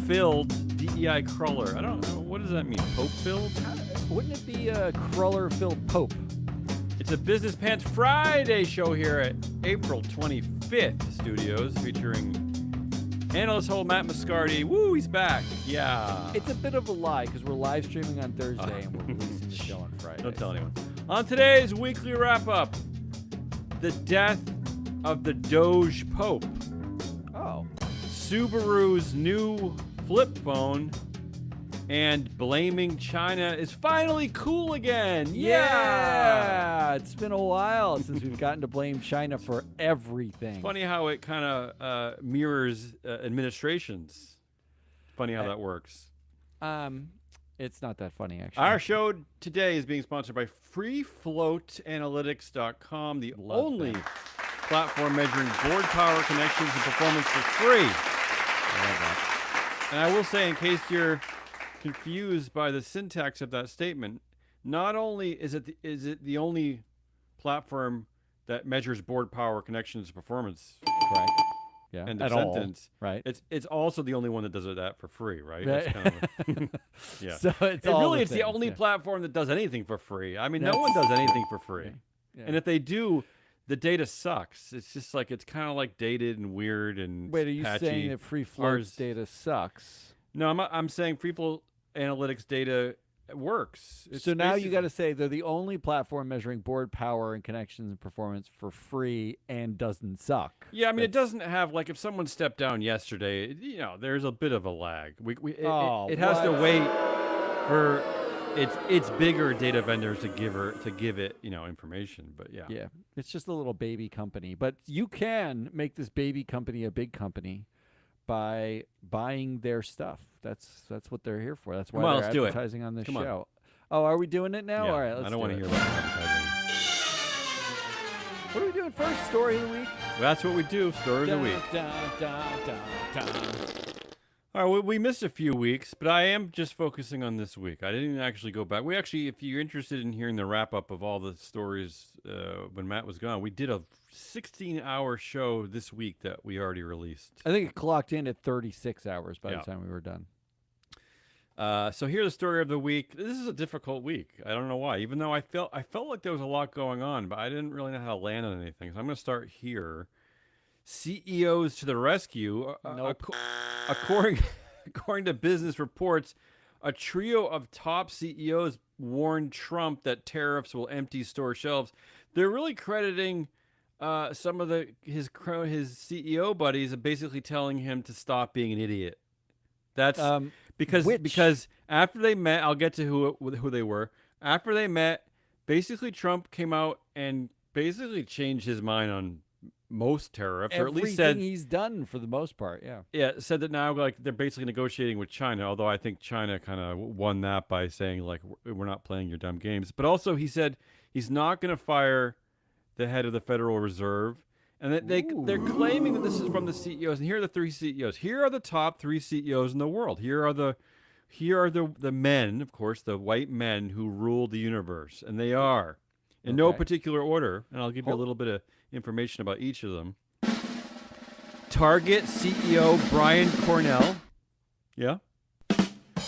Pope-filled DEI crawler. I don't know. What does that mean? Pope-filled? Wouldn't it be a crawler-filled Pope? It's a Business Pants Friday show here at April 25th Studios featuring analyst Matt Moscardi. Woo, he's back. Yeah. It's a bit of a lie because we're live streaming on Thursday and we're releasing the show on Friday. Don't tell anyone. On today's weekly wrap-up, the death of the Doge Pope. Oh. Subaru's new flip phone, and blaming China is finally cool again. Yeah! It's been a while since we've gotten to blame China for everything. It's funny how it kind of mirrors administrations. Funny how that works. It's not that funny, actually. Our show today is being sponsored by FreeFloatAnalytics.com, the only platform measuring board power connections and performance for free. I love that. And I will say, in case you're confused by the syntax of that statement, not only is it the only platform that measures board power connections and performance, Correct. Yeah. and the At sentence, all, right? It's also the only one that does that for free, right? It's kind of yeah. So it's the only platform that does anything for free. I mean, no one does anything for free. Yeah. And if they do, the data sucks. It's just like, it's kind of like dated and weird and Wait, are you patchy. saying that Free Float's data sucks? No, I'm saying Free Float Analytics data works. So now you got to say they're the only platform measuring board power and connections and performance for free and doesn't suck. Yeah, I mean, it doesn't have, like, if someone stepped down yesterday, you know, there's a bit of a lag. It has to wait for its bigger data vendors to give it, you know, information. But yeah. Yeah, it's just a little baby company. But you can make this baby company a big company by buying their stuff. That's what they're here for. That's why let's they're do it. advertising on this Come on. show. Oh, are we doing it now? Yeah, All right, let's I don't want to do hear it. about advertising. What are we doing first? Story of the week? Well, that's what we do. Story of the week. Dun, dun, dun, dun. All right, we missed a few weeks, but I am just focusing on this week. I didn't actually go back. We actually, if you're interested in hearing the wrap-up of all the stories when Matt was gone, we did a 16-hour show this week that we already released. I think it clocked in at 36 hours by the time we were done. So here's the story of the week. This is a difficult week. I don't know why. Even though I felt like there was a lot going on, but I didn't really know how to land on anything. So I'm going to start here. CEOs to the rescue. Nope. According to business reports, a trio of top CEOs warned Trump that tariffs will empty store shelves. They're really crediting some of his CEO buddies, basically telling him to stop being an idiot. That's because after they met, I'll get to who they were. After they met, basically Trump came out and basically changed his mind on most tariffs, or at least said everything he's done for the most part. Said that now, like, they're basically negotiating with China, although I think China kind of won that by saying, like, we're not playing your dumb games. But also he said he's not going to fire the head of the Federal Reserve, and that they're claiming that this is from the CEOs. And here are the three CEOs. Here are the top three CEOs in the world. Here are the men, of course, the white men who rule the universe, and they are in no particular order. And I'll give you a little bit of information about each of them. Target CEO Brian Cornell. Yeah.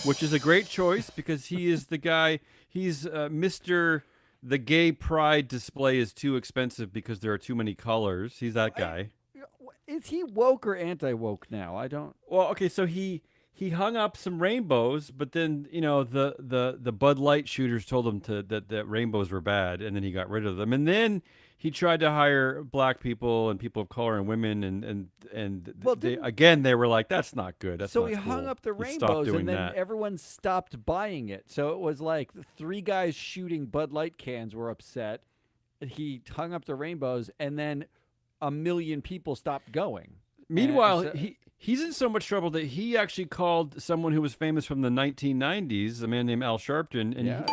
Which is a great choice because he is the guy, he's Mr. The gay pride display is too expensive because there are too many colors. He's that guy. Is he woke or anti-woke now? I don't... Well, okay, so he hung up some rainbows, but then, you know, the Bud Light shooters told him that rainbows were bad, and then he got rid of them. And then he tried to hire black people and people of color and women, and they were like, that's not good. That's so not he cool. hung up the Let's rainbows, stop doing and then that. everyone stopped buying it. So it was like the three guys shooting Bud Light cans were upset. He hung up the rainbows, and then a million people stopped going. Meanwhile, he's in so much trouble that he actually called someone who was famous from the 1990s, a man named Al Sharpton,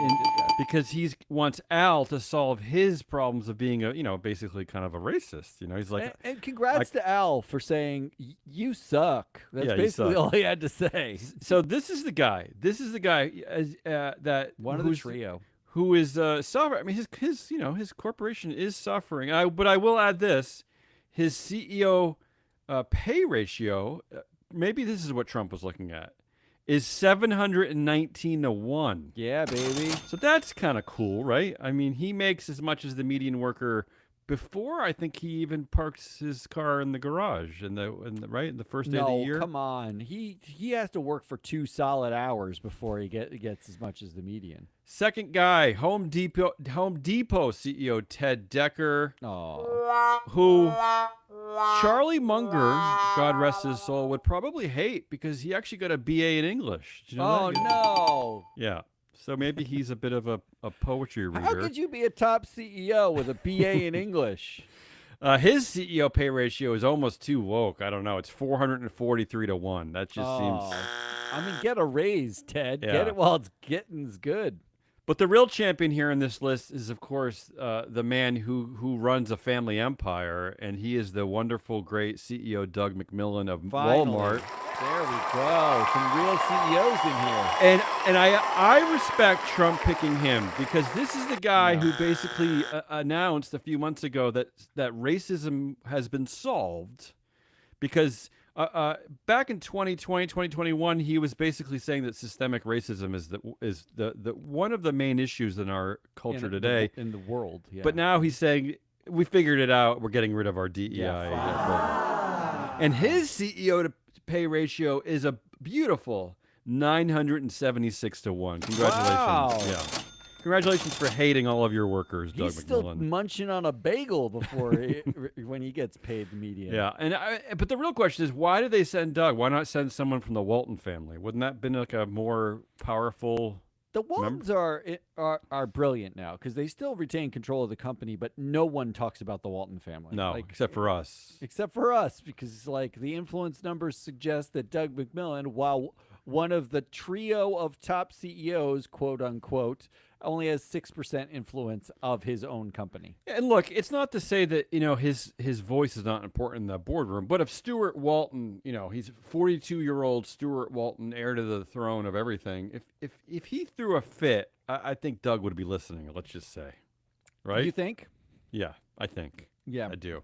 because he wants Al to solve his problems of being basically kind of a racist. You know, he's like, and congrats to Al for saying you suck. That's basically all he had to say. So this is the guy. That one of the trio who is suffering. I mean, his corporation is suffering. But I will add this: his CEO pay ratio maybe this is what Trump was looking at, is 719 to 1. Yeah, baby. So that's kind of cool, right? I mean, he makes as much as the median worker before I think he even parks his car in the garage in the in the first day of the No, year. come on. He has to work for 2 solid hours before he gets as much as the median. Second guy, Home Depot CEO Ted Decker, Oh. who Charlie Munger, God rest his soul, would probably hate because he actually got a BA in English. Did you know Oh that? no. Yeah. So maybe he's a bit of a poetry reader. How could you be a top CEO with a BA in English? His CEO pay ratio is almost too woke. I don't know. It's 443 to 1. That just seems. I mean, get a raise, Ted. Yeah. Get it while it's getting's good. But the real champion here in this list is, of course, the man who runs a family empire, and he is the wonderful, great CEO Doug McMillon of Finally. Walmart. There we go. Some real CEOs in here. And I respect Trump picking him because this is the guy who basically announced a few months ago that racism has been solved because back in 2020, 2021, he was basically saying that systemic racism is the one of the main issues in our culture today. In the world, yeah. But now he's saying, we figured it out. We're getting rid of our DEI. Program. And his CEO to pay ratio is a beautiful 976 to 1. Congratulations. Wow. Yeah. Congratulations for hating all of your workers, Doug He's still McMillon. munching on a bagel before when he gets paid the median. Yeah, but the real question is, why did they send Doug? Why not send someone from the Walton family? Wouldn't that have been like a more powerful? The Waltons are brilliant now because they still retain control of the company, but no one talks about the Walton family. No, except for us. Except for us, because like the influence numbers suggest that Doug McMillon, while one of the trio of top CEOs, quote unquote, only has 6% influence of his own company. And look, it's not to say that his voice is not important in the boardroom, but if Stuart Walton, he's 42-year-old Stuart Walton, heir to the throne of everything. If he threw a fit, I think Doug would be listening. Let's just say, right? You think? Yeah, I think. Yeah, I do.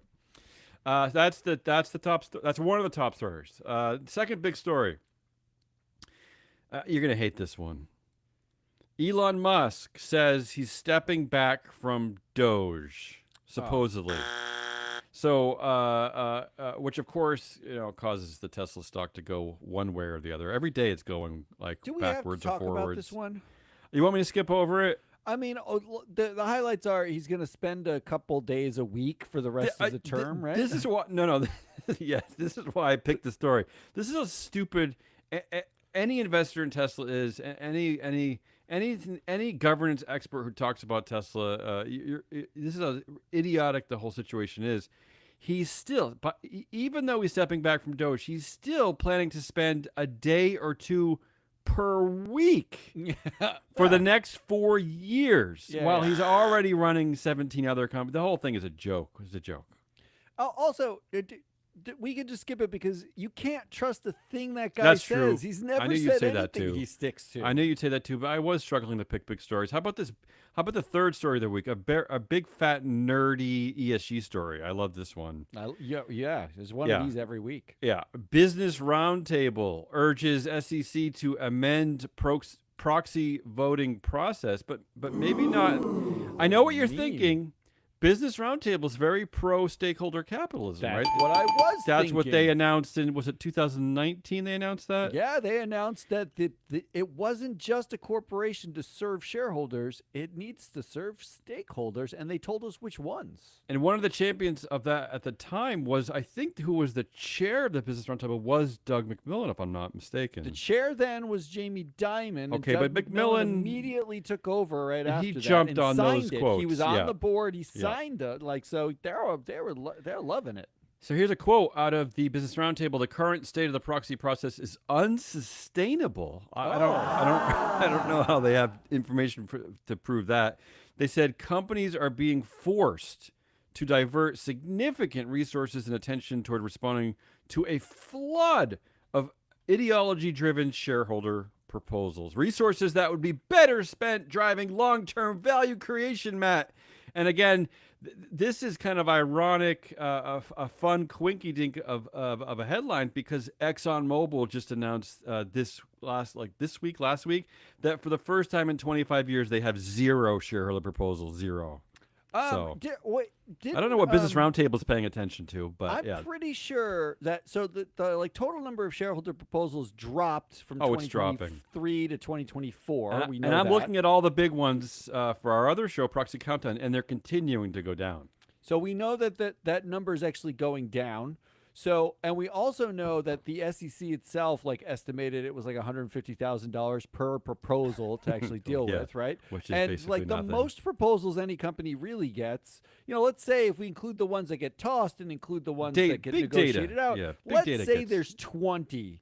That's the top. That's one of the top stories. Second big story. You're gonna hate this one. Elon Musk says he's stepping back from Doge, supposedly. So, which of course, causes the Tesla stock to go one way or the other. Every day it's going like do we backwards have to or talk forwards. about this one? You want me to skip over it? I mean, the highlights are he's going to spend a couple days a week for the rest of the term, right? This is why. No. Yes, this is why I picked the story. This is a stupid. Any investor in Tesla is any governance expert who talks about Tesla. This is how idiotic the whole situation is. He's still, but even though he's stepping back from Doge, he's still planning to spend a day or two per week for the next 4 years, while he's already running 17 other companies. The whole thing is a joke. It's a joke. Also, we can just skip it because you can't trust the thing that guy That's says. true. He's never I knew you'd said say anything that too. he sticks to. I knew you'd say that too, but I was struggling to pick big stories. How about this? How about the third story of the week? A big, fat, nerdy ESG story. I love this one. Yeah. There's one of these every week. Yeah. Business Roundtable urges SEC to amend proxy voting process, but maybe not. I know what you're thinking. Business Roundtable is very pro-stakeholder capitalism, That's right? what I was That's thinking. what they announced in, was it 2019 they announced that? Yeah, they announced that it wasn't just a corporation to serve shareholders. It needs to serve stakeholders, and they told us which ones. And one of the champions of that at the time was, I think, who was the chair of the Business Roundtable was Doug McMillon, if I'm not mistaken. The chair then was Jamie Dimon. Okay, and Doug but McMillon immediately took over right after that. jumped and on those signed it. quotes. He was on Yeah. the board. He signed it. Like, so they're loving it. So here's a quote out of the Business Roundtable: "The current state of the proxy process is unsustainable." I don't know how they have information to prove that. They said companies are being forced to divert significant resources and attention toward responding to a flood of ideology-driven shareholder proposals. Resources that would be better spent driving long-term value creation, Matt. And again, this is kind of ironic, a fun quinky dink of a headline because ExxonMobil just announced last week, that for the first time in 25 years they have zero shareholder proposals, zero. So I don't know what Business Roundtable is paying attention to, but I'm pretty sure that the like total number of shareholder proposals dropped from it's dropping. 2023 to 2024. We know and I'm that. looking at all the big ones for our other show, Proxy Countdown, and they're continuing to go down. So we know that number is actually going down. So, and we also know that the SEC itself like estimated it was like $150,000 per proposal to actually deal with, right? Which is and basically like nothing. the most proposals any company really gets, let's say if we include the ones that get tossed and include the ones that get big negotiated data. out, Yeah, big let's data say gets- there's 20.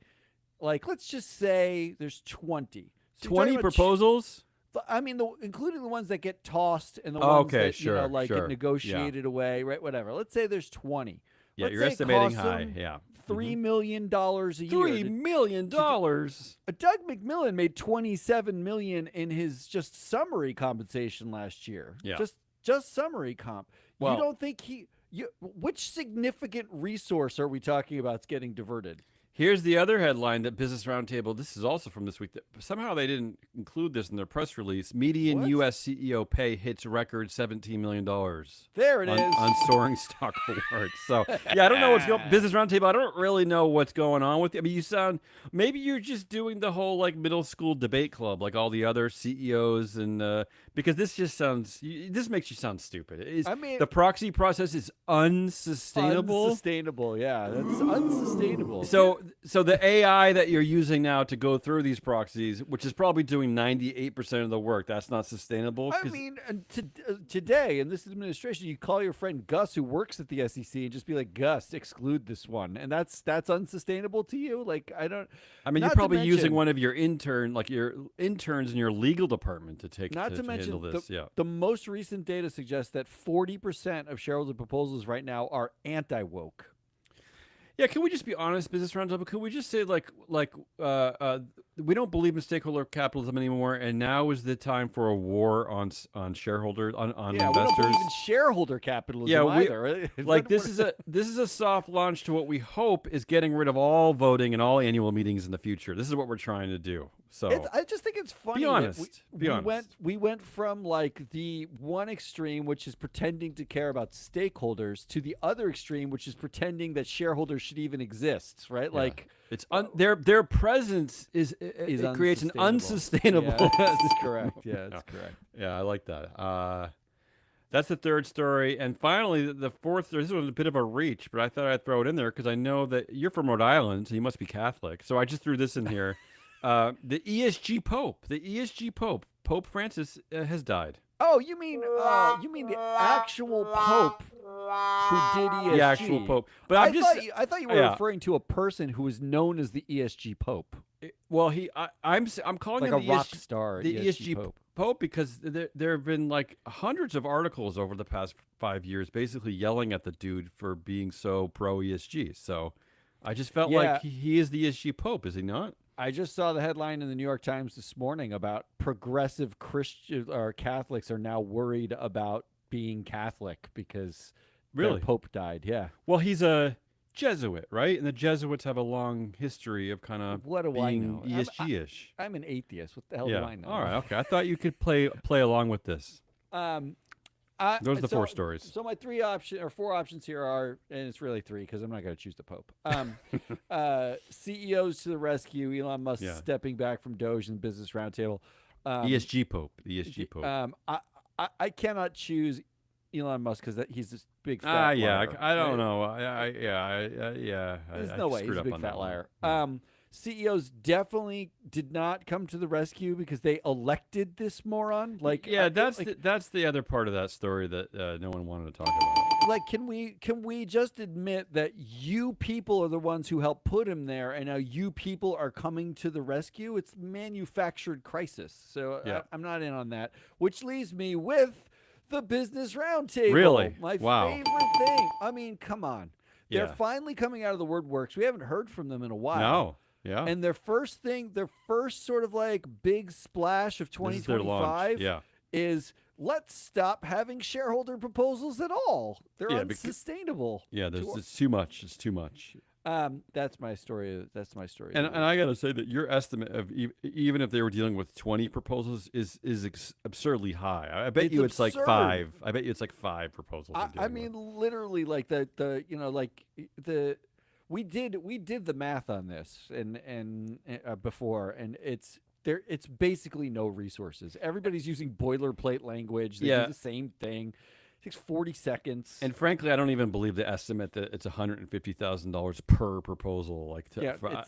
Like, let's just say there's 20. So 20 proposals? I mean, including the ones that get tossed and the Oh, ones okay, that sure, get sure. negotiated away, right? Whatever. Let's say there's 20. Yeah, Let's you're say it estimating costs high. them Yeah. $3 million a year. $3 million. Doug McMillan made $27 million in his just summary compensation last year. Yeah. Just summary comp. Well- You don't think which significant resource are we talking about that's getting diverted? Here's the other headline that Business Roundtable, this is also from this week, that somehow they didn't include this in their press release. Median What? U.S. CEO pay hits record $17 million. There it is. On soaring stock awards. So, yeah, I don't know what's going Business Roundtable, I don't really know what's going on with you. I mean, maybe you're just doing the whole, like, middle school debate club, like all the other CEOs, and because this just this makes you sound stupid. The proxy process is unsustainable. Unsustainable, yeah. That's unsustainable. So the AI that you're using now to go through these proxies, which is probably doing 98% of the work, that's not sustainable. I mean, today in this administration, you call your friend Gus, who works at the SEC, and just be like, Gus, exclude this one, and that's unsustainable to you. Like, I don't. I mean, you're probably using one of your interns in your legal department to take Not to mention handle this. the most recent data suggests that 40% of shareholder proposals right now are anti-woke. Yeah, can we just be honest, Business Roundtable? Can we just say we don't believe in stakeholder capitalism anymore, and now is the time for a war on shareholders on investors? We don't believe in shareholder capitalism either. Like this is a soft launch to what we hope is getting rid of all voting and all annual meetings in the future. This is what we're trying to do. So I just think it's funny. Be honest. We went from like the one extreme, which is pretending to care about stakeholders, to the other extreme, which is pretending that shareholders should even exist. Right? Yeah. Like it's their presence is creates an unsustainable. Yeah, that's correct. Yeah, that's correct. Yeah, I like that. That's the third story. And finally, the fourth story, this was a bit of a reach, but I thought I'd throw it in there because I know that you're from Rhode Island, so you must be Catholic. So I just threw this in here. The ESG Pope, Pope Francis, has died. Oh, you mean the actual Pope who did ESG? The actual Pope. But I thought you were referring to a person who is known as the ESG Pope. Well, I'm calling like him a rock star, the ESG Pope because there have been like hundreds of articles over the past 5 years basically yelling at the dude for being so pro ESG. So I just felt like he is the ESG Pope, is he not? I just saw the headline in the New York Times this morning about progressive Christian or Catholics are now worried about being Catholic because their Pope died. Yeah. Well, he's a Jesuit, right? And the Jesuits have a long history of kind of being ESG-ish. I'm an atheist. What the hell do I know? All right. Okay. I thought you could play along with this. Those are the four stories. So my four options here are, and it's really three because I'm not going to choose the Pope. CEOs to the rescue. Elon Musk stepping back from Doge and Business Roundtable. ESG Pope. The ESG Pope. I cannot choose Elon Musk because he's this big fat liar. I don't know. There's no way he's a big fat liar. CEOs definitely did not come to the rescue because they elected this moron. That's the other part of that story that no one wanted to talk about. Like, can we just admit that you people are the ones who helped put him there, and now you people are coming to the rescue? It's manufactured crisis. So I'm not in on that. Which leaves me with the Business Roundtable. Really? My favorite thing. I mean, come on. They're finally coming out of the woodworks. We haven't heard from them in a while. No. Yeah. And their first sort of like big splash of 2025 is let's stop having shareholder proposals at all. They're Yeah, unsustainable. Yeah, it's too much. It's too much. That's my story. That's my story. And I got to say that your estimate of even if they were dealing with 20 proposals is absurdly high. I bet it's like absurd. 5. I bet you it's like 5 proposals. I mean, literally, like the we did the math on this and before, and it's basically no resources. Everybody's using boilerplate language. They do the same thing. It takes 40 seconds. And frankly, I don't even believe the estimate that it's $150,000 per proposal. Like,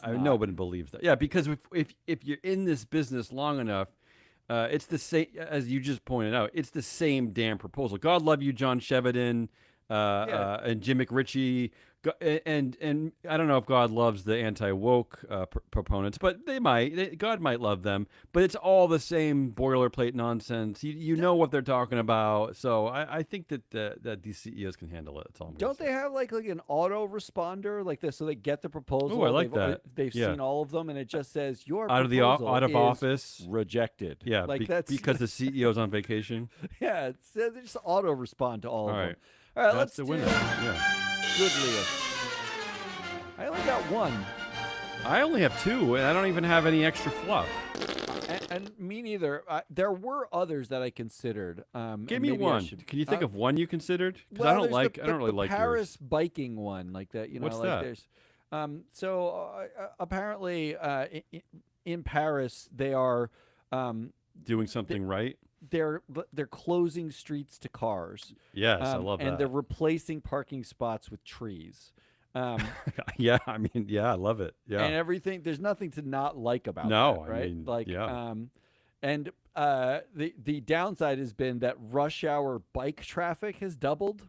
nobody believes that. Yeah, because if you're in this business long enough, it's the same as you just pointed out. It's the same damn proposal. God love you, John Chevedden, and Jim McRitchie. And I don't know if God loves the anti-woke proponents, but they might. God might love them. But it's all the same boilerplate nonsense. You know what they're talking about. So I think that these CEOs can handle it. That's all. Don't they have like an auto responder like this, so they get the proposal? Oh, I like that. They've seen all of them, and it just says your out of office rejected. Yeah, like that's because the CEO's on vacation. Yeah, they just auto respond to all of them. All right, that's let's the winner. Yeah. Good, Leah. I only got one. I only have 2, and I don't even have any extra fluff. And me neither. There were others that I considered. Give me one. Can you think of one you considered? Because I don't really like Paris yours. biking one, like that. What's like that? There's. Apparently, in Paris, they are doing something right. They're closing streets to cars. Yes, I love that. And they're replacing parking spots with trees. Yeah, I mean, yeah, I love it. Yeah, and everything. There's nothing to not like about that, right? I mean, and the downside has been that rush hour bike traffic has doubled.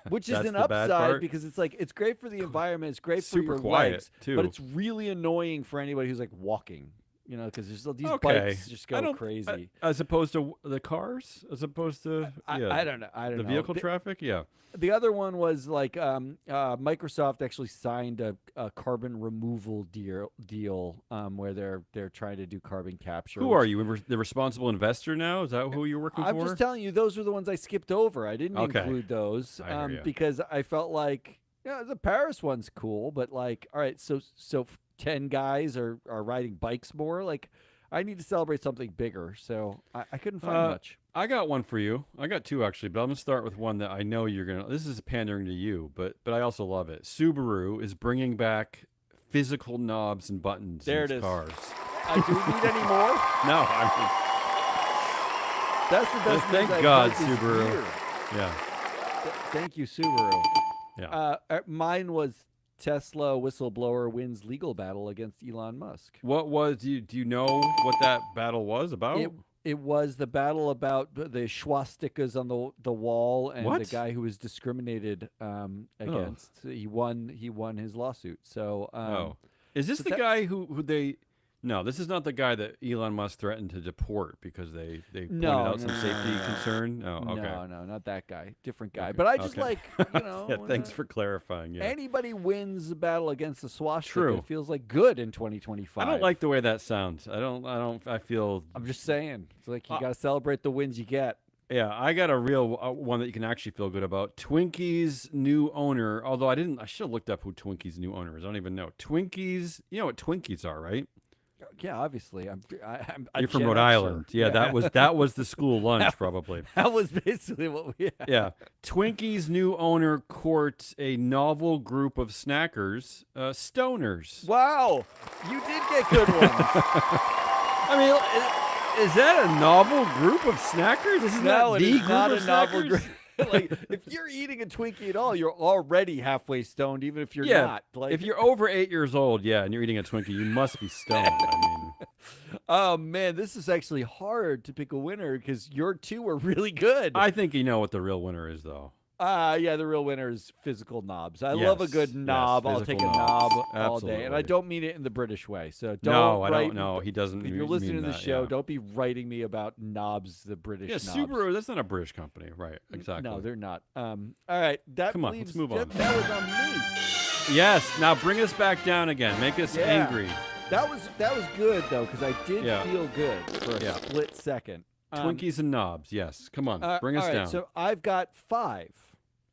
Which is an upside because it's like it's great for the environment, it's great for your legs, too. But it's really annoying for anybody who's like walking. Because these bikes just go crazy. As opposed to the cars? As opposed to... I don't know. The vehicle traffic? Yeah. The other one was like Microsoft actually signed a carbon removal deal where they're trying to do carbon capture. Who are you? The responsible investor now? Is that who you're working for? I'm just telling you, those are the ones I skipped over. I didn't include those because I felt like, the Paris one's cool, but like, all right, so 10 guys are riding bikes more. Like, I need to celebrate something bigger, so I couldn't find much. I got one for you. I got 2 actually, but I'm gonna start with one that I know you're gonna. This is pandering to you, but I also love it. Subaru is bringing back physical knobs and buttons in its cars. Do we need any more? No, that's the best. Thank God, Subaru. Yeah. Thank you, Subaru. Yeah. Mine was Tesla whistleblower wins legal battle against Elon Musk. What was? Do you know what that battle was about? It was the battle about the swastikas on the wall and the guy who was discriminated against. He won his lawsuit. So is this the guy who they? No, this is not the guy that Elon Musk threatened to deport because they pointed out some safety concern. Oh, okay. No, not that guy. Different guy. But I just like, yeah, thanks for clarifying. Yeah. Anybody wins the battle against the swastika, True. it feels like good in 2025. I don't like the way that sounds. I feel. I'm just saying. It's like you got to celebrate the wins you get. Yeah, I got a real one that you can actually feel good about. Twinkie's new owner, although I should have looked up who Twinkie's new owner is. I don't even know. Twinkie's, you know what Twinkies are, right? Yeah, obviously. I'm You're from Rhode Island. Yeah, that was the school lunch probably. That was basically what we had. Yeah. Twinkies' new owner courts a novel group of snackers, stoners. Wow. You did get good ones. I mean, is that a novel group of snackers? Isn't that the group of snackers? Novel group. Like, if you're eating a Twinkie at all, you're already halfway stoned, even if you're not. Like, if you're over 8 years old, and you're eating a Twinkie, you must be stoned. I mean, oh man, this is actually hard to pick a winner because your 2 were really good. I think you know what the real winner is, though. Yeah, the real winner is physical knobs. I love a good knob. I'll take a knob all day, and I don't mean it in the British way. So don't. No, I don't know. He doesn't. If you're listening to the show, don't be writing me about knobs, the British. Yeah, knobs. Subaru. That's not a British company, right? Exactly. No, they're not. All right, come on, let's move on. That was on me. Yes. Now bring us back down again. Make us angry. That was good though, because I did feel good for a split second. Twinkies and knobs. Yes. Come on. Bring us all right, down. so I've got 5.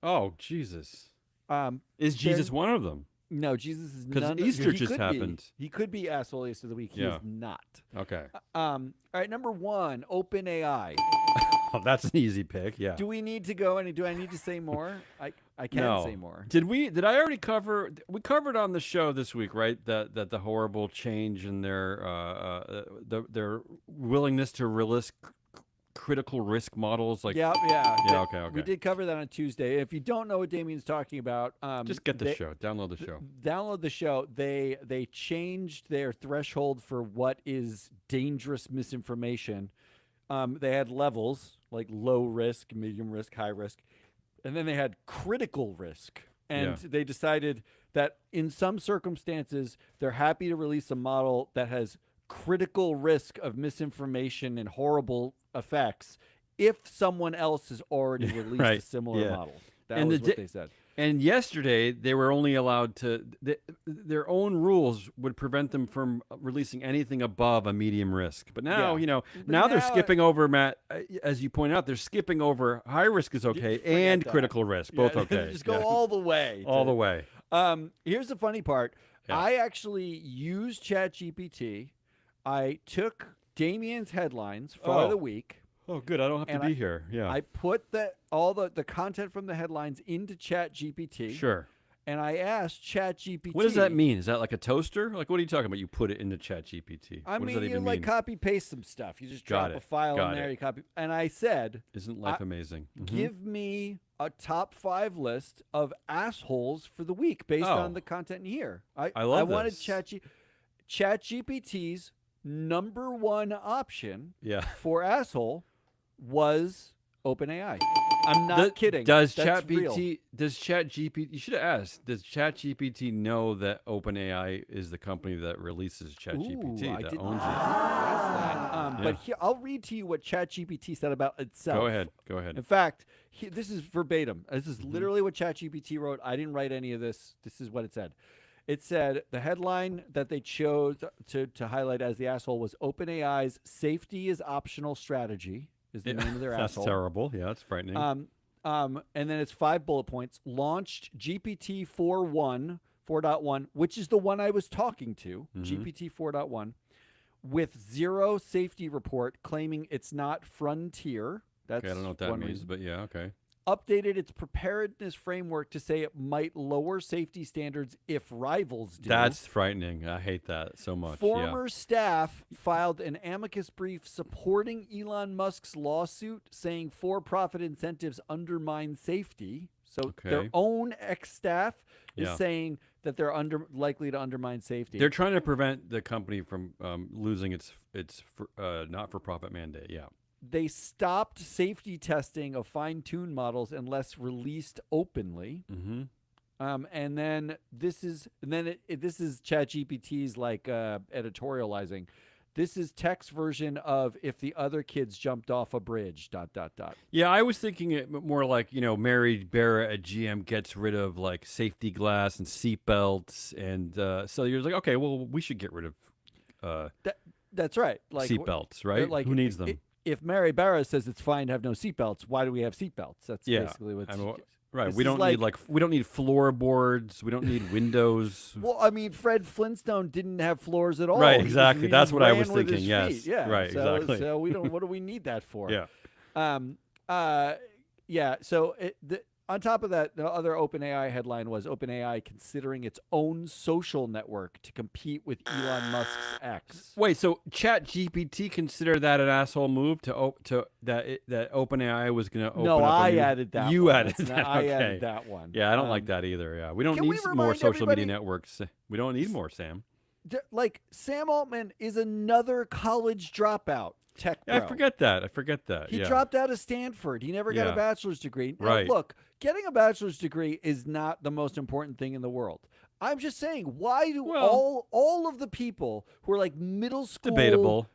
Oh, Jesus. Um, Is Jesus one of them? no, Jesus is 'Cause none. Easter he just could be. happened. He could be assholiest of the week. He Yeah. is not. Okay. All right, number 1, OpenAI. Oh, that's an easy pick. Yeah. Do we need to go and do I need to say more? I can No. say more. Did I already cover? We covered on the show this week, right? That the horrible change in their willingness to risk critical risk models. Like Yeah. Okay. We did cover that on Tuesday. If you don't know what Damien's talking about, Just get the show. Download the show. Download the show. They changed their threshold for what is dangerous misinformation. They had levels like low risk, medium risk, high risk, and then they had critical risk. And they decided that in some circumstances, they're happy to release a model that has critical risk of misinformation and horrible effects if someone else has already released a similar model. That was what they said. And yesterday, they were only allowed to. Their own rules would prevent them from releasing anything above a medium risk. But now, now they're skipping over, Matt. As you point out, they're skipping over high risk is okay and critical risk, both okay. Just go all the way. All the way. Here's the funny part. Yeah. I actually used ChatGPT. I took Damien's headlines for the week. Oh, good. I don't have to be here. Yeah. I put all the content from the headlines into ChatGPT. Sure. And I asked ChatGPT. What does that mean? Is that like a toaster? Like, what are you talking about? You put it into ChatGPT. I mean, you like copy paste some stuff. You just drop a file in there. You copy. And I said, "Isn't life amazing?" Give me a top 5 list of assholes for the week based on the content in here. I wanted ChatGPT's number 1 option for asshole was OpenAI. I'm not kidding. Does ChatGPT? You should have asked. Does ChatGPT know that OpenAI is the company that releases ChatGPT that owns it? But I'll read to you what ChatGPT said about itself. Go ahead. In fact, this is verbatim. This is literally what ChatGPT wrote. I didn't write any of this. This is what it said. It said the headline that they chose to highlight as the asshole was OpenAI's "Safety is Optional" strategy. Is the name of their That's asshole. terrible. Yeah, that's frightening. And then it's 5 bullet points. Launched GPT 4.1, which is the one I was talking to, GPT 4.1, with 0 safety report, claiming it's not frontier. That's I don't know what that means, reason. but yeah, okay. Updated its preparedness framework to say it might lower safety standards if rivals do. That's frightening. I hate that so much. Former staff filed an amicus brief supporting Elon Musk's lawsuit, saying for-profit incentives undermine safety. So their own ex-staff is saying that they're likely to undermine safety. They're trying to prevent the company from losing its not-for-profit mandate. Yeah. They stopped safety testing of fine-tuned models unless released openly. And then this is ChatGPT's like editorializing. This is text version of if the other kids jumped off a bridge. ... Yeah, I was thinking it more like Mary Barra at GM gets rid of like safety glass and seatbelts, and so you're like, okay, well we should get rid of that's right. Like seatbelts, right? Like, who needs them? If Mary Barra says it's fine to have no seatbelts, why do we have seatbelts? That's basically what's right. We don't need floorboards. We don't need windows. Well, I mean, Fred Flintstone didn't have floors at all. Right, exactly. That's what I was ran with thinking. his Yes, feet. Yeah, right, exactly. So we don't. What do we need that for? Yeah. So on top of that, the other OpenAI headline was OpenAI considering its own social network to compete with Elon Musk's X. Wait, so ChatGPT considered that an asshole move that OpenAI was going to open up? No, I added that. You one. added that. I okay. added that one. Yeah, I don't like that either. Yeah, we don't need more social media networks. We don't need more, Sam. Like Sam Altman is another college dropout. Tech bro. I forget that. He dropped out of Stanford. He never got a bachelor's degree. Now, right. Look, getting a bachelor's degree is not the most important thing in the world. I'm just saying, why do all of the people who are like middle school, debatable,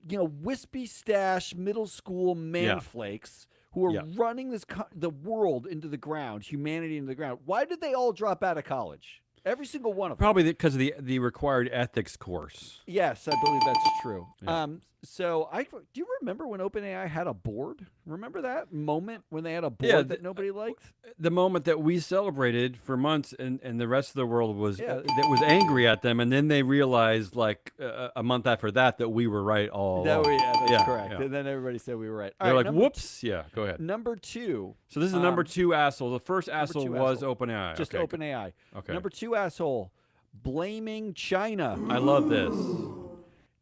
wispy stash middle school manflakes who are running the world into the ground, humanity into the ground, why did they all drop out of college? Every single one of them. Probably because of the required ethics course. Yes, I believe that's true. Yeah. So do you remember when OpenAI had a board? Remember that moment when they had a board Yeah, that nobody liked? The moment that we celebrated for months, and the rest of the world was Yeah. that was angry at them, and then they realized like a month after that we were right all along. That's correct. Yeah. And then everybody said we were right. All They're right, like, whoops. Yeah, go ahead. Number 2. So this is the number 2 asshole. The first asshole two was asshole. OpenAI. Just okay. OpenAI. Okay. Number 2 asshole, blaming China. I love this.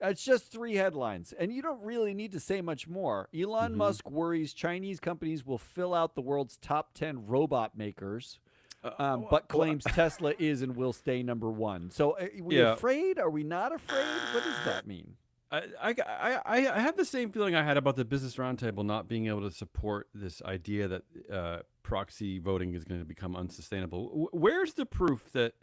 It's just 3 headlines, and you don't really need to say much more. Elon Musk worries Chinese companies will fill out the world's top 10 robot makers, but claims Tesla is and will stay number 1. So are we afraid? Are we not afraid? What does that mean? I have the same feeling I had about the Business Roundtable not being able to support this idea that proxy voting is going to become unsustainable. Where's the proof that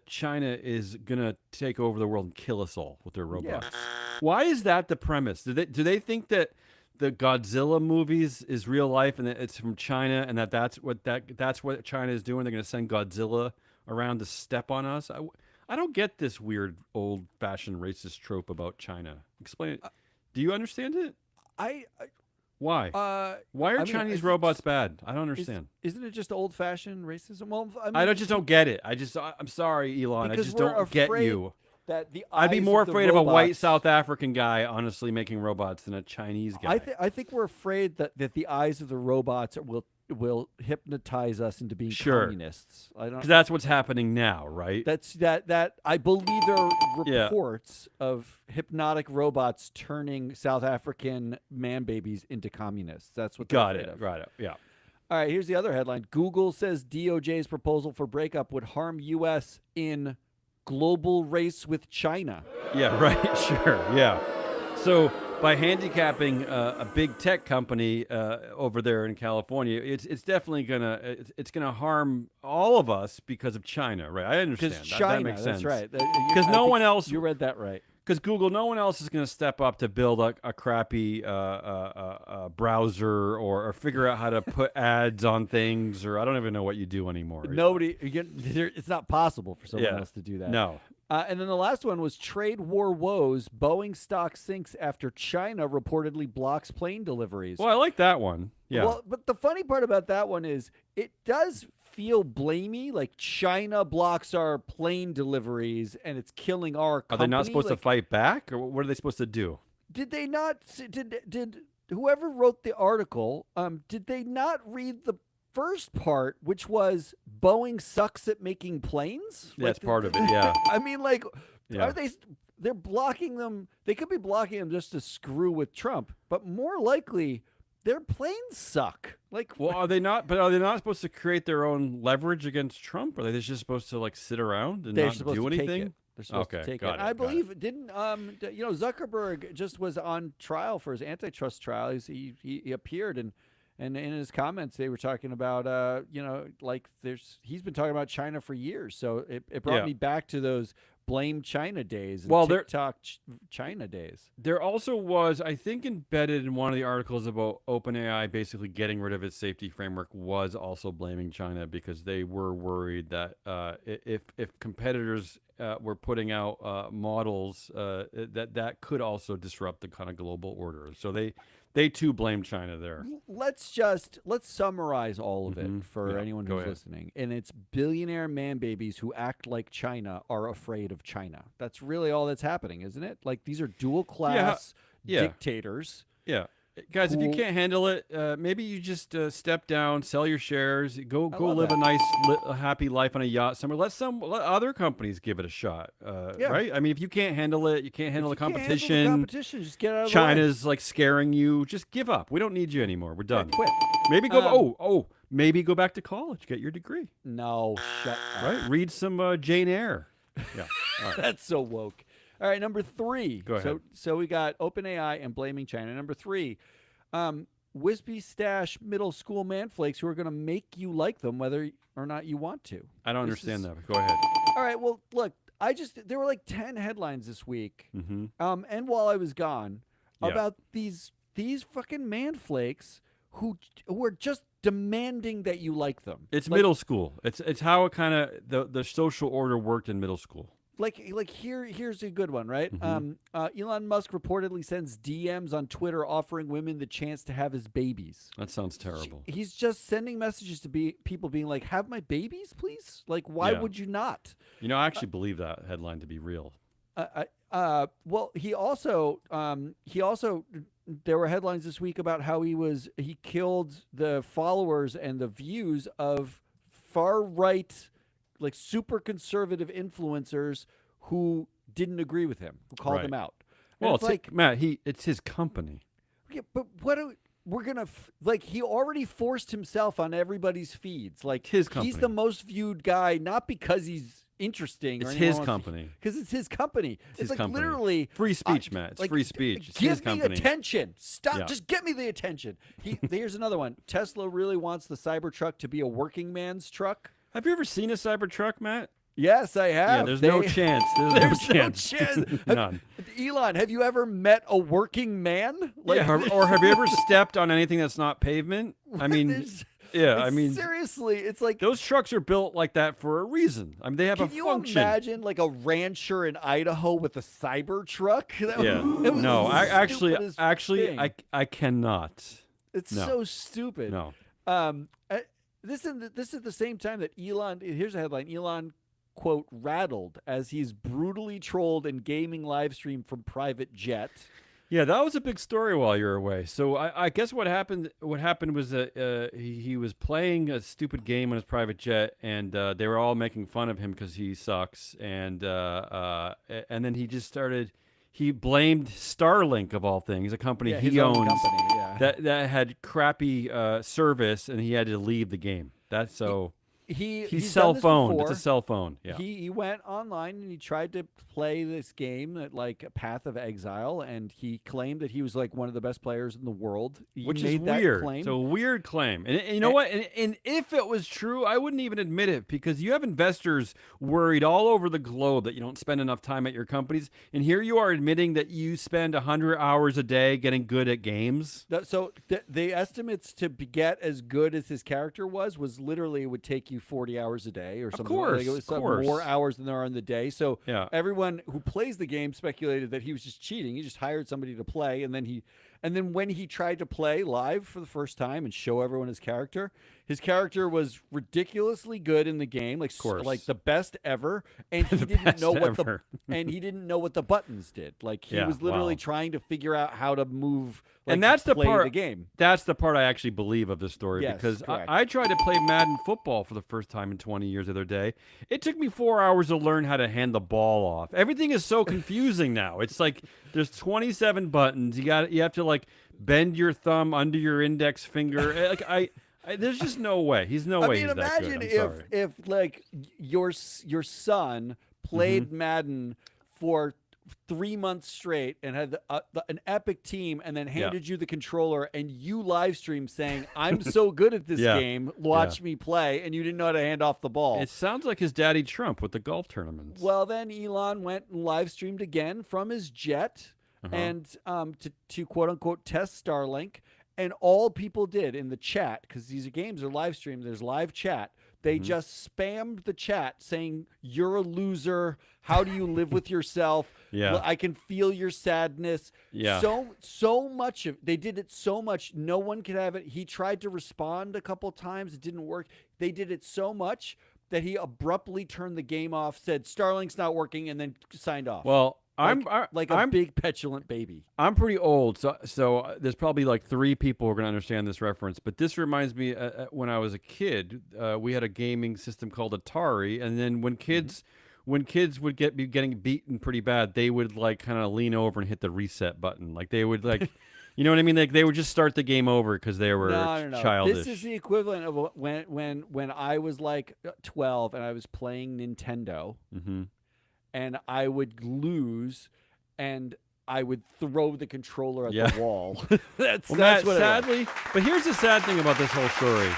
China is going to take over the world and kill us all with their robots? Yeah. Why is that the premise? Do they think that the Godzilla movies is real life and that it's from China and that's what China is doing? They're going to send Godzilla around to step on us? I don't get this weird old-fashioned racist trope about China. Explain it. Do you understand it? Why? Why are Chinese robots bad? I don't understand. Isn't it just old-fashioned racism? Well, I just don't get it. I'm sorry, Elon. I just don't get you. That I'd be more afraid of a white South African guy, honestly, making robots than a Chinese guy. I think we're afraid that the eyes of the robots will hypnotize us into being communists. Because that's what's happening now, right? That I believe there are reports of hypnotic robots turning South African man babies into communists. That's what. Got it. Yeah. All right. Here's the other headline. Google says DOJ's proposal for breakup would harm U.S. in global race with China. Yeah. Right. Sure. Yeah. So by handicapping a big tech company over there in California, it's definitely gonna harm all of us because of China, right? I understand. That makes sense. That's right. Because no one else. You read that right. Because Google, no one else is going to step up to build a crappy browser or figure out how to put ads on things, or I don't even know what you do anymore. Nobody. It's not possible for someone else to do that. No. And then the last one was trade war woes. Boeing stock sinks after China reportedly blocks plane deliveries. Well, I like that one. Yeah. Well, but the funny part about that one is it does feel blamey, like China blocks our plane deliveries and it's killing our company. Are they not supposed to fight back, or what are they supposed to do? Did they not? Did whoever wrote the article? Did they not read the first part, which was Boeing sucks at making planes? Yeah, that's part of it. Yeah. I mean, like, are they? They're blocking them. They could be blocking them just to screw with Trump, but more likely, their planes suck. Like, well, are they not? But are they not supposed to create their own leverage against Trump? Or are they just supposed to like sit around and not do anything? They're supposed to take it. I believe didn't Zuckerberg just was on trial for his antitrust trial. He appeared and in his comments they were talking about he's been talking about China for years. So it brought me back to those blame China days and TikTok China days. There also was, I think, embedded in one of the articles about OpenAI basically getting rid of its safety framework was also blaming China because they were worried that if competitors were putting out models that could also disrupt the kind of global order. So they too blame China there. Let's summarize all of it for anyone who's listening. And it's billionaire man babies who act like China are afraid of China. That's really all that's happening, isn't it? Like these are dual class dictators. Yeah. Guys, if you can't handle it, maybe you just step down, sell your shares, go live a nice, happy life on a yacht somewhere. Let other companies give it a shot, right? I mean, if you can't handle it, you can't handle the competition. Just get out of China's like scaring you. Just give up. We don't need you anymore. We're done. Quit. Maybe go. Maybe go back to college, get your degree. No, shut up. Right? Read some Jane Eyre. Yeah, right. That's so woke. All right, number 3. Go ahead. So we got OpenAI and blaming China. Number 3, wispy stash middle school manflakes who are going to make you like them whether or not you want to. I don't understand that. But go ahead. All right, well, look, there were like 10 headlines this week, and while I was gone, about these fucking manflakes who are just demanding that you like them. It's Like, middle school. It's how it kind of the social order worked in middle school. here's a good one, right? Mhm. Elon Musk reportedly sends DMs on Twitter offering women the chance to have his babies. That sounds terrible. He's just sending messages to people being like, "Have my babies, please." Like, why Yeah. would you not? You know, I actually believe that headline to be real. Well, he also there were headlines this week about how he killed the followers and the views of far right, like super conservative influencers who didn't agree with him, who called Right. him out. And Well, it's like, Matt, it's his company. yeah, but we're gonna like he already forced himself on everybody's feeds. Like, His he's company. the most viewed guy, not because he's interesting. It's or his company. because it's his company. It's his like company. literally Free speech, Matt. It's like, free speech. It's give his me company. attention. Stop. Yeah. Just get me the attention. Here's another one. Tesla really wants the Cybertruck to be a working man's truck. Have you ever seen a Cybertruck, Matt? Yes, I have. Yeah, there's no chance. There's no no chance. chance. None. Elon, have you ever met a working man? Yeah, or have you ever stepped on anything that's not pavement? I mean, There's- yeah, I mean, seriously, it's like, those trucks are built like that for a reason. I mean, they have can a you function. imagine like a rancher in Idaho with a Cybertruck? Yeah. It was No, the I actually, stupidest thing. I cannot. It's no. so stupid. No. This is the same time that Elon. Here's a headline: Elon, quote, rattled as he's brutally trolled in gaming live stream from private jet. Yeah, that was a big story while you were away. So I guess what happened was that he was playing a stupid game on his private jet, and they were all making fun of him because he sucks. And then he just started. He blamed Starlink of all things, a company Yeah, he his own owns company, yeah. that had crappy service, and he had to leave the game. That's so. He's He's done cell this phone. before. It's a cell phone. Yeah. He went online and he tried to play this game at like Path of Exile, and he claimed that he was like one of the best players in the world. He Which made is that weird. claim. It's a weird claim. And you know what? And if it was true, I wouldn't even admit it because you have investors worried all over the globe that you don't spend enough time at your companies. And here you are admitting that you spend 100 hours a day getting good at games. So the estimates to get as good as his character was literally it would take you 40 hours a day or something. course, like it was of course. more hours than there are in the day. So Yeah. everyone who plays the game speculated that he was just cheating. He just hired somebody to play, and then when he tried to play live for the first time and show everyone his character was ridiculously good in the game, like course. like the best ever, and he The didn't best know what ever. he didn't know what the buttons did. Like he Yeah, was literally wow. trying to figure out how to move. Like, And that's the play part. the game. That's the part I actually believe of this story Yes, because correct. I tried to play Madden football for the first time in 20 years the other day. It took me 4 hours to learn how to hand the ball off. Everything is so confusing now. It's like there's 27 buttons. You have to like bend your thumb under your index finger. Like there's just no way. He's no way. I mean, he's that good. imagine I'm sorry. if like your son played Mm-hmm. Madden for 3 months straight and had an epic team, and then handed you the controller and you live stream saying, "I'm so good at this Yeah. game. Watch me play," and you didn't know how to hand off the ball. It sounds like his daddy Trump with the golf tournaments. Well, then Elon went and live streamed again from his jet, Uh-huh. and to quote unquote test Starlink. And all people did in the chat, because these games are live streamed, there's live chat. They Mm-hmm. just spammed the chat saying, "You're a loser. How do you live with yourself? Yeah. I can feel your sadness." Yeah. So much of they did it so much. No one could have it. He tried to respond a couple times. It didn't work. They did it so much that he abruptly turned the game off, said Starlink's not working, and then signed off. Well, like a big petulant baby. I'm pretty old, so there's probably like 3 people who are going to understand this reference. But this reminds me when I was a kid, we had a gaming system called Atari, and then when kids would be getting beaten pretty bad, they would like kind of lean over and hit the reset button. Like they would like, you know what I mean? Like they would just start the game over because they were No. childish. This is the equivalent of when I was like 12 and I was playing Nintendo. Mm-hmm. And I would lose, and I would throw the controller at the wall. That's Matt, what sadly, but here's the sad thing about this whole story.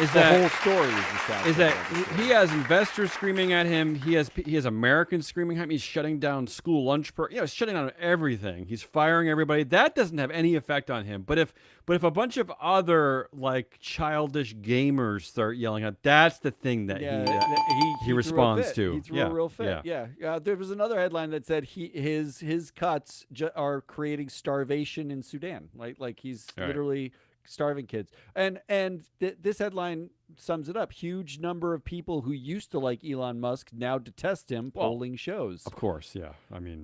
is The that whole story is the sad is thing that about the story. he has investors screaming at him. He has Americans screaming at him. He's shutting down school lunch he's shutting down everything. He's firing everybody. That doesn't have any effect on him. But if a bunch of other like childish gamers start yelling at, that's the thing that he threw a responds fit. to. He threw a real fit. Yeah. There was another headline that said his cuts are creating starvation in Sudan. Like he's All right. literally starving kids. And this headline sums it up. Huge number of people who used to like Elon Musk now detest him. Polling shows. Of course, yeah. I mean,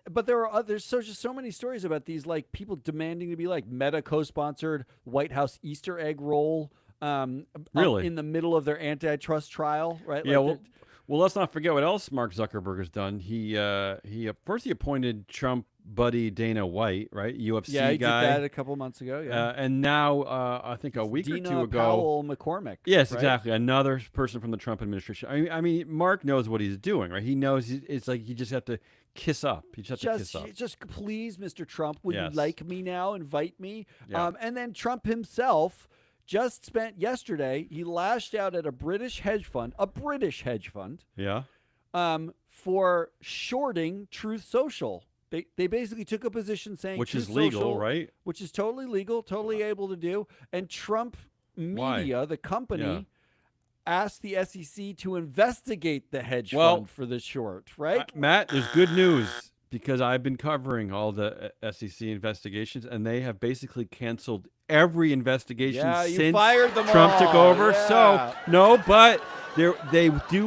but there's just so many stories about these like people demanding to be like Meta co-sponsored White House Easter egg roll Really? in the middle of their antitrust trial, right? yeah. Like Well, let's not forget what else Mark Zuckerberg has done. He first he appointed Trump buddy Dana White, right? UFC he guy. did that a couple months ago. Yeah, And now I think a week Dina or two ago. Powell McCormick. Yes, right? exactly. Another person from the Trump administration. I mean, Mark knows what he's doing, right? He knows it's like you just have to kiss up. You just have to kiss up. Just please, Mr. Trump, would Yes. you like me now? Invite me. Yeah. And then Trump himself just spent yesterday. He lashed out at a British hedge fund, Yeah. for shorting Truth Social. They basically took a position saying Which Truth is legal, Social, right? which is totally legal, totally able to do. And Trump Media, the company, Yeah. asked the SEC to investigate the hedge Well, fund for the short, right? Matt, there's good news because I've been covering all the SEC investigations, and they have basically canceled every investigation Yeah, you since fired them Trump took all. over. Yeah. So no, but they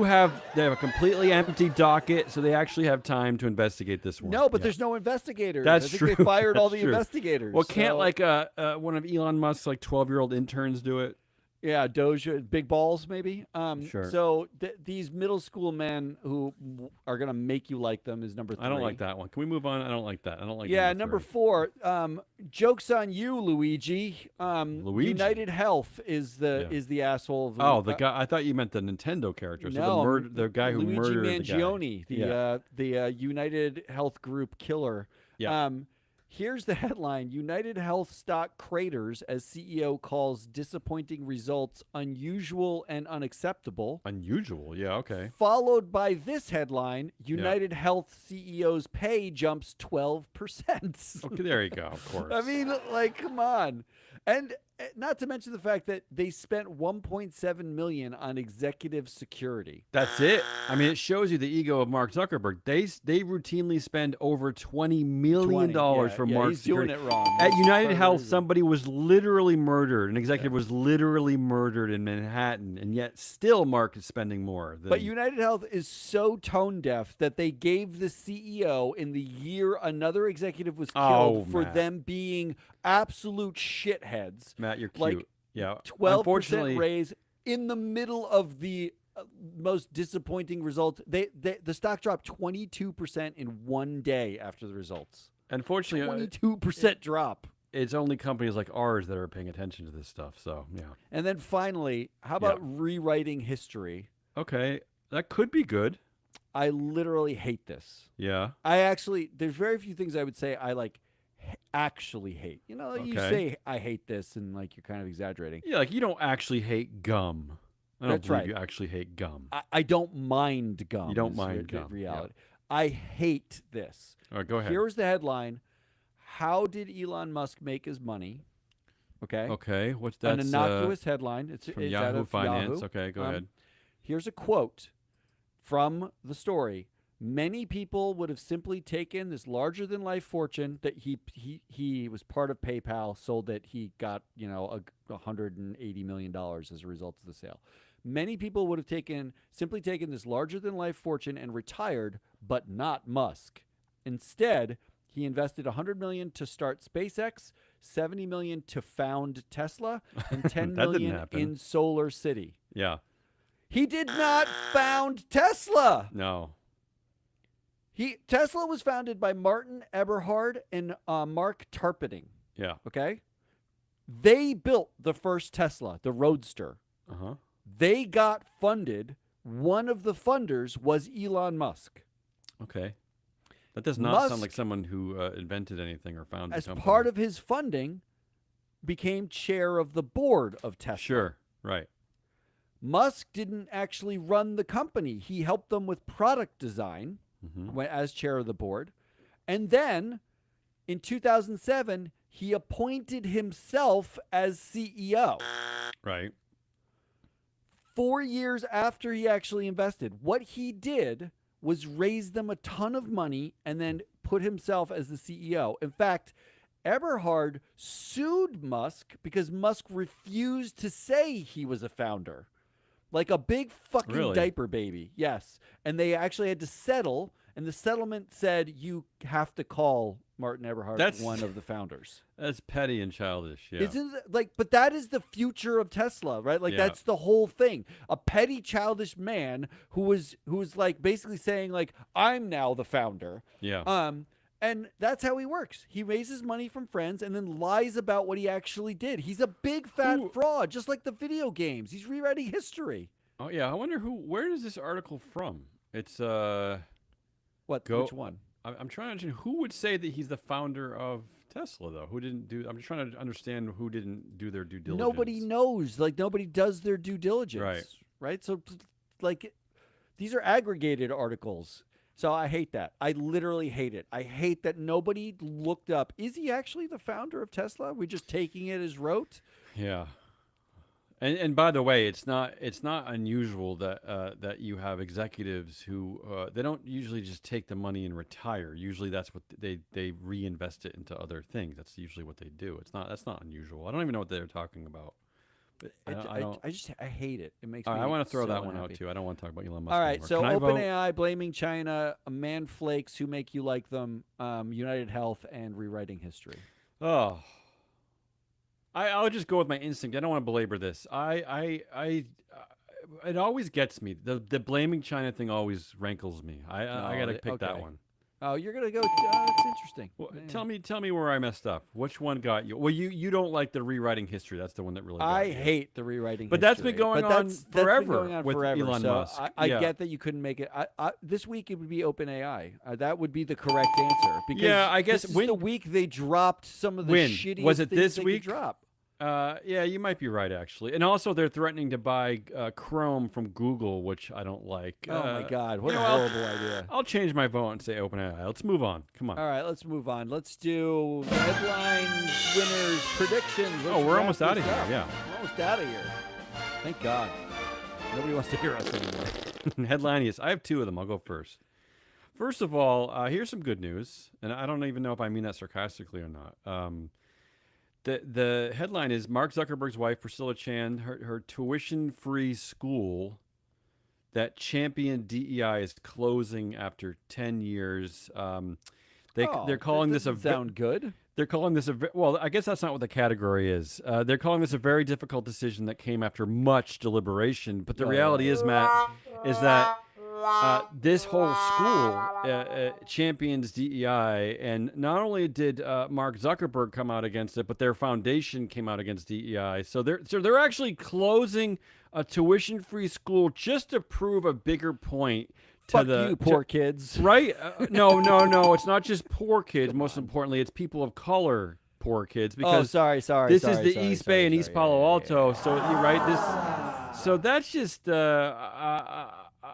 have a completely empty docket, so they actually have time to investigate this one. No, but Yeah. there's no investigators. That's I think true. They fired all That's the true. investigators. Well, can't So- like one of Elon Musk's like 12-year-old interns do it? Yeah, Doja, big balls, maybe. Sure. So these middle school men who are gonna make you like them is number 3. I don't like that one. Can we move on? I don't like that. I don't like. Yeah, number 4. Jokes on you, Luigi. Luigi? United Health is the asshole. Of Oh, the guy. I thought you meant the Nintendo character. So No, the guy who Luigi murdered Mangione, the guy. the United Health Group killer. Yeah. Here's the headline: United Health stock craters as CEO calls disappointing results unusual and unacceptable. Unusual. Yeah. Okay. Followed by this headline: United Health CEO's pay jumps 12%. Okay. There you go. Of course. I mean, like, come on. And not to mention the fact that they spent $1.7 million on executive security. That's it. I mean, it shows you the ego of Mark Zuckerberg. They routinely spend over $20 million for Mark he's doing security. it wrong. At He's United totally Health, doing it. somebody was literally murdered. An executive was literally murdered in Manhattan, and yet still Mark is spending more. But United Health is so tone deaf that they gave the CEO in the year another executive was killed for Matt. them being absolute shitheads. Matt, you're cute. Like, Yeah. 12% Unfortunately, raise in the middle of the most disappointing results. The stock dropped 22% in one day after the results. unfortunately, 22% drop. it's only companies like ours that are paying attention to this stuff. So yeah. And then finally, how about rewriting history? Okay, that could be good. I literally hate this. Yeah. There's very few things I would say I like actually hate. You know, you Okay. say I hate this and like you're kind of exaggerating. Yeah, like you don't actually hate gum. I don't That's believe right. you actually hate gum. I don't mind gum. You don't is mind the gum, yeah. reality. I hate this. All right, go ahead. Here was the headline. How did Elon Musk make his money? Okay. Okay, what's that? An innocuous headline. It's from out Yahoo of Finance. Yahoo. Okay, go ahead. Here's a quote from the story. Many people would have simply taken this larger than life fortune that he was part of PayPal, sold it, he got, $180 million as a result of the sale. Many people would have simply taken this larger than life fortune and retired, but not Musk. Instead, he invested $100 million to start SpaceX, $70 million to found Tesla, and $10 That didn't million happen. in Solar City. Yeah. He did not found Tesla. No. Tesla was founded by Martin Eberhard and Mark Tarpenning. Yeah. Okay, they built the first Tesla, the Roadster. Uh-huh. They got funded. One of the funders was Elon Musk. Okay. That does not sound like someone who invented anything or founded As a company. part of his funding, became chair of the board of Tesla. Sure. Right. Musk didn't actually run the company. He helped them with product design as chair of the board. And then in 2007, he appointed himself as CEO. Right. 4 years after he actually invested. What he did was raise them a ton of money and then put himself as the CEO. In fact, Eberhard sued Musk because Musk refused to say he was a founder. Like a big fucking diaper baby. Yes. And they actually had to settle, and the settlement said you have to call Martin Eberhard one of the founders. That's petty and childish. Yeah. Isn't it like, but that is the future of Tesla, right? Like that's the whole thing. A petty, childish man who was like basically saying like, I'm now the founder. Yeah. And that's how he works. He raises money from friends and then lies about what he actually did. He's a big fat fraud, just like the video games. He's rewriting history. Oh yeah, I wonder where is this article from? It's which one? I'm trying to understand who would say that he's the founder of Tesla though. Who didn't do? I'm just trying to understand who didn't do their due diligence. Nobody knows. Like nobody does their due diligence. Right. So like these are aggregated articles. So I hate that. I literally hate it. I hate that nobody looked up. Is he actually the founder of Tesla? We're just taking it as rote. Yeah. And by the way, it's not unusual that that you have executives who they don't usually just take the money and retire. Usually that's what they reinvest it into other things. That's usually what they do. That's not unusual. I don't even know what they're talking about. I hate it. It makes me. I want to throw so that one unhappy. out too. I don't want to talk about Elon Musk. All right, anymore. so Can I vote? OpenAI blaming China, man flakes who make you like them, United Health, and rewriting history. Oh, I'll just go with my instinct. I don't want to belabor this. It always gets me. The blaming China thing always rankles me. I gotta pick that one. Oh, you're gonna go. That's interesting. Well, tell me where I messed up. Which one got you? Well, you don't like the rewriting history. That's the one that really. Got you. Hate the rewriting. But history. that's been going on forever with Elon so Musk. I get that you couldn't make it. This week it would be OpenAI. That would be the correct answer. Because I guess this is the week they dropped some of the shittiest was it things this they week? Could drop. Yeah, you might be right actually. And also, they're threatening to buy Chrome from Google, which I don't like. Oh my God, what a horrible idea! I'll change my vote and say OpenAI. Let's move on. Come on. All right, let's move on. Let's do headlines, winners, predictions. We're almost out of here. Yeah, we're almost out of here. Thank God. Nobody wants to hear us anymore. Headline, I have two of them. I'll go first. First of all, here's some good news, and I don't even know if I mean that sarcastically or not. The headline is Mark Zuckerberg's wife, Priscilla Chan, her tuition-free school that championed DEI is closing after 10 years. They're calling this a sound good. They're calling this well, I guess that's not what the category is. They're calling this a very difficult decision that came after much deliberation. But the reality is, Matt, is that this whole school champions DEI, and not only did Mark Zuckerberg come out against it, but their foundation came out against DEI. So they're actually closing a tuition-free school just to prove a bigger point. Fuck you, poor kids. Right? No. It's not just poor kids. Most importantly, it's people of color poor kids. Because sorry. This is the East Bay and East Palo Alto. So you're right. So that's just.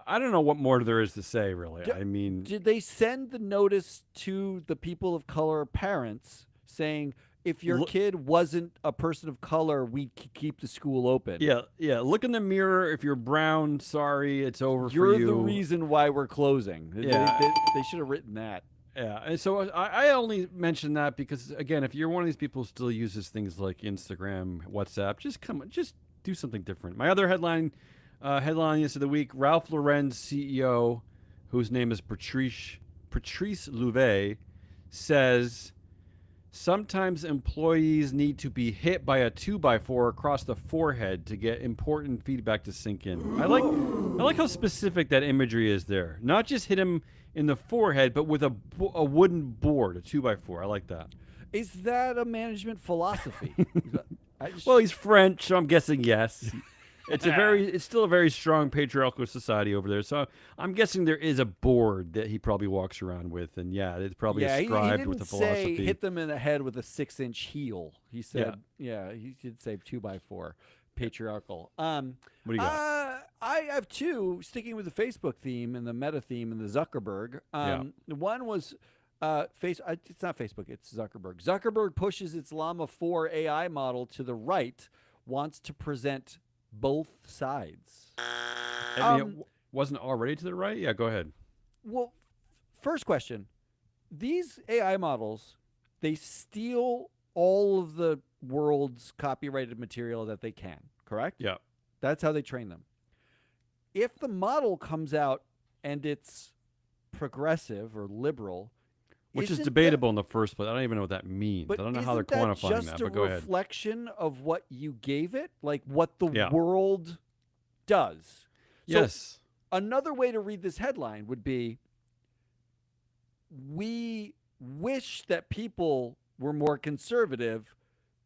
I don't know what more there is to say, really. Did they send the notice to the people of color parents saying, if your kid wasn't a person of color, we'd keep the school open? Yeah. Look in the mirror. If you're brown, sorry, it's over for you. You're the reason why we're closing. Yeah. They should have written that. Yeah, and so I only mention that because, again, if you're one of these people who still uses things like Instagram, WhatsApp, just do something different. My other headline is of the week: Ralph Lauren's CEO, whose name is Patrice Louvet, says sometimes employees need to be hit by a 2x4 across the forehead to get important feedback to sink in. I like how specific that imagery is there. Not just hit him in the forehead, but with a wooden board, a 2x4. I like that. Is that a management philosophy? Well, he's French, so I'm guessing yes. It's still a very strong patriarchal society over there. So I'm guessing there is a board that he probably walks around with, and yeah, it's probably Yeah, he ascribed didn't with the say philosophy. hit them in the head with a 6-inch heel. He said, yeah, he did say 2x4, patriarchal. What do you got? I have two, sticking with the Facebook theme and the meta theme and the Zuckerberg. One was it's not Facebook, it's Zuckerberg. Zuckerberg pushes its Llama 4 AI model to the right, wants to present both sides. I mean, it wasn't already to the right? Yeah, go ahead. Well, first question. These AI models, they steal all of the world's copyrighted material that they can, correct? Yeah. That's how they train them. If the model comes out and it's progressive or liberal, Which is isn't debatable in the first place. I don't even know what that means. I don't know how they're quantifying just that, a but go ahead. reflection of what you gave it, like what the Yeah. world does. So Yes. another way to read this headline would be, we wish that people were more conservative,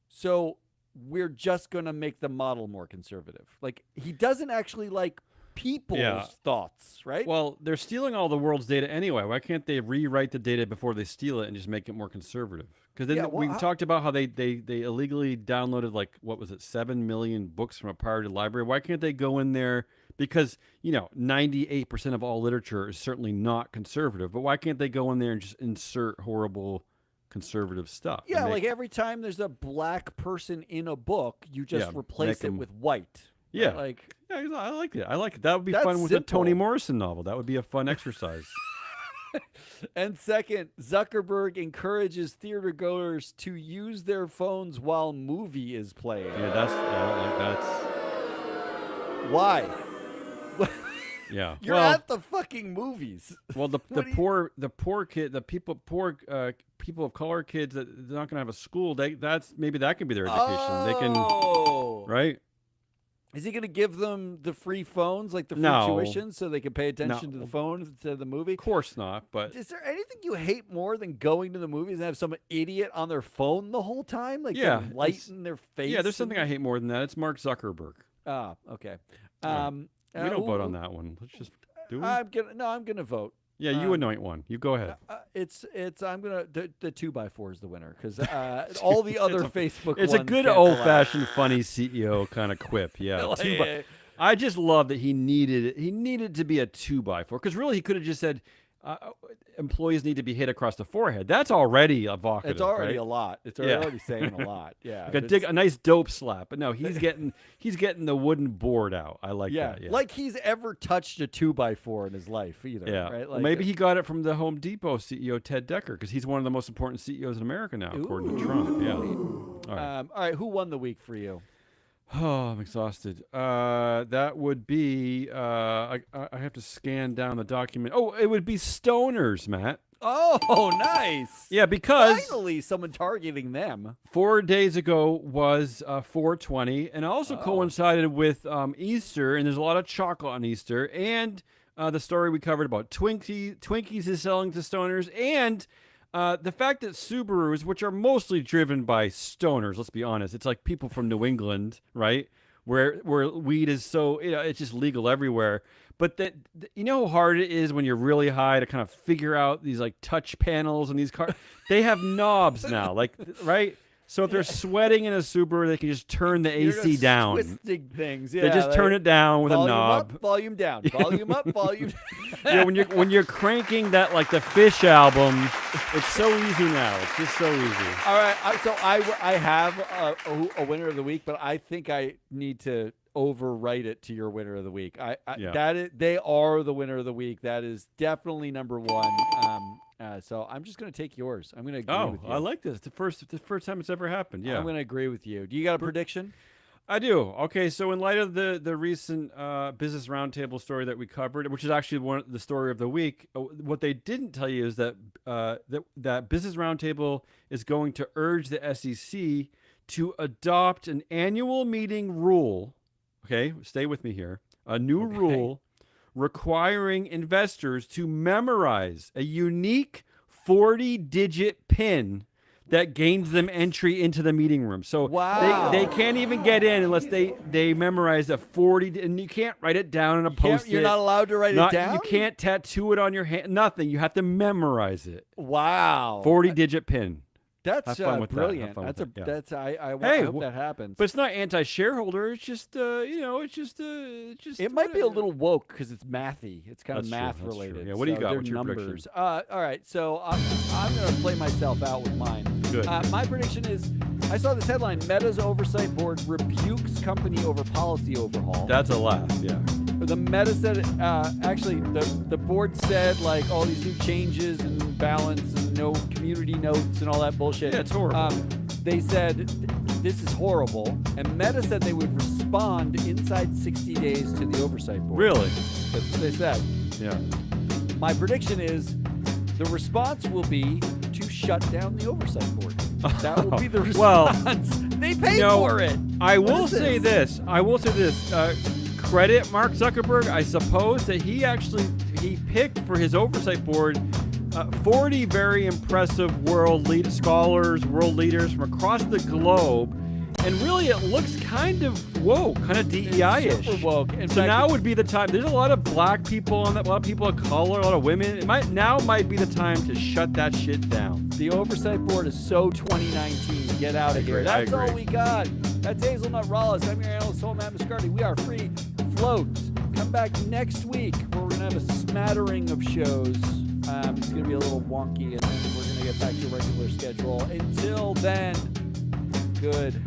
so we're just going to make the model more conservative. Like, he doesn't actually like people's thoughts, right? Well, they're stealing all the world's data anyway. Why can't they rewrite the data before they steal it and just make it more conservative? Because then we talked about how they illegally downloaded, like, what was it, 7 million books from a pirated library. Why can't they go in there? Because, 98% of all literature is certainly not conservative. But why can't they go in there and just insert horrible conservative stuff? Yeah, like every time there's a black person in a book, you just replace it with white. Yeah. Right? I like it. I like it. That would be That's fun with simple. a Toni Morrison novel. That would be a fun exercise. And second, Zuckerberg encourages theatergoers to use their phones while movie is playing. Yeah, I don't like that. Why? Yeah. You're at the fucking movies. Well, the poor kid, poor people of color kids that they're not going to have a school. Maybe that can be their education. They can, right? Is he going to give them the free phones, like the free tuition, so they can pay attention to the phone instead of the movie? Of course not. But is there anything you hate more than going to the movies and have some idiot on their phone the whole time, like light in their face? Yeah, there's something I hate more than that. It's Mark Zuckerberg. Ah, okay. We don't vote on that one. Let's just do it. I'm gonna vote. Yeah, you anoint one. You go ahead. I'm gonna the 2x4 is the winner because all the other Facebook. It's a good old-fashioned funny CEO kind of quip. Yeah. I just love that he needed it. He needed to be a 2x4 because really he could have just said employees need to be hit across the forehead. That's already evocative. It's already right? a lot. It's already saying a lot. Yeah, like a nice dope slap. But no, he's getting the wooden board out. I like that. Yeah, like he's ever touched a 2x4 in his life either. Yeah, right? Well, maybe he got it from the Home Depot CEO Ted Decker because he's one of the most important CEOs in America now, according to Trump. Yeah. All right. Who won the week for you? Oh, I'm exhausted. That would be. I have to scan down the document. Oh, it would be stoners, Matt. Oh, nice. Yeah, because finally someone targeting them. 4 days ago was 420, and also coincided with Easter, and there's a lot of chocolate on Easter, and the story we covered about Twinkies is selling to stoners, and the fact that Subarus, which are mostly driven by stoners, let's be honest, it's like people from New England, right? Where weed is so, it's just legal everywhere. But you know how hard it is when you're really high to kind of figure out these like touch panels and these cars. They have knobs now, like, right? So if they're sweating in a Subaru, they can just turn the AC down. Twisting things. Yeah, they just turn it down with a knob. Up, volume down. Volume up, volume down. Yeah, when you're cranking that like the Fish album, it's so easy now. It's just so easy. All right. So I have a winner of the week, but I think I need to overwrite it to your winner of the week. They are the winner of the week. That is definitely number one. So I'm just going to take yours. I'm going to agree with you. I like this. The first time it's ever happened. Yeah. I'm going to agree with you. Do you got a prediction? I do. Okay, so in light of the recent Business Roundtable story that we covered, which is actually the story of the week, what they didn't tell you is that that Business Roundtable is going to urge the SEC to adopt an annual meeting rule. Okay, stay with me here. A new rule requiring investors to memorize a unique 40-digit PIN that gains them entry into the meeting room. So Wow. they can't even get in unless they memorize a 40, and you can't write it down in a post-it. You're not allowed to write it down? You can't tattoo it on your hand. Nothing. You have to memorize it. Wow. 40-digit pin. That's Have fun with that. brilliant. Have fun with that. Yeah. That's I Hey, hope that happens. But it's not anti-shareholder. It's just it's just. It might be a little woke because it's mathy. It's kind of That's true, math that's true. related. Yeah, what do you so got? they're What's your numbers. prediction? All right, so I'm going to play myself out with mine. Good. My prediction is, I saw this headline: Meta's oversight board rebukes company over policy overhaul. That's a laugh. Yeah. The Meta said, actually, the board said like all these new changes and balance and no community notes and all that bullshit. Yeah, it's horrible. They said this is horrible, and Meta said they would respond inside 60 days to the oversight board. Really? That's what they said. Yeah. My prediction is the response will be to shut down the oversight board. That will be the response. Well, they paid for it. I What will is say this. Credit Mark Zuckerberg. I suppose that he picked for his oversight board 40 very impressive scholars, world leaders from across the globe. And really, it looks kind of woke, kind of DEI-ish. Super woke. In So fact, now would be the time. There's a lot of black people on that, a lot of people of color, a lot of women. Now might be the time to shut that shit down. the oversight board is so 2019. Get out of here. agree, I That's all agree. we got. That's Hazelnut Rawless. I'm your analyst, Matt Mascardi. We are free floats. Come back next week where we're going to have a smattering of shows. It's going to be a little wonky, and then we're going to get back to a regular schedule. Until then, good